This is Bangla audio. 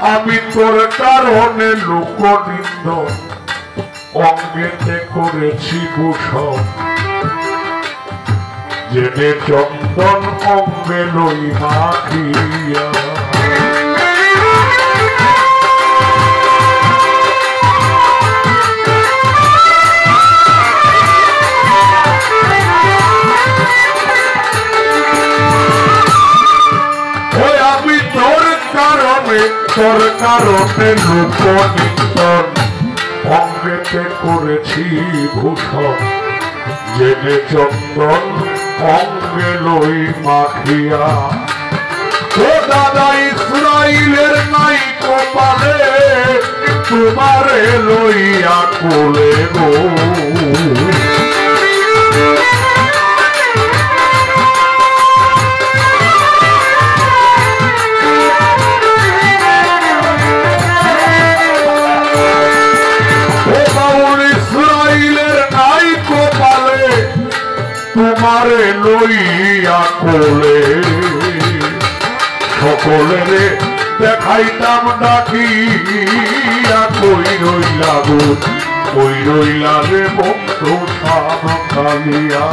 আমি তোর কারণে লোকনিন্দন অঙ্গেতে করেছি ভূষণ জেনে চন্দন অঙ্গে লই মাখিয়া তোর কারণে লোকনিন্দন অঙ্গেতে করেছি ভূষণ জেনে চন্দন অঙ্গে লই মাখিয়া ও দাদা ইসরাইলের নাই কপালে তোমারে লইয়া কোলে গো তোমারে লইয়া কোলে সকলেরে দেখাইতাম ডাকিয়া কই রইলা গো কই রইলা রে বন্ধু সান কালিয়া।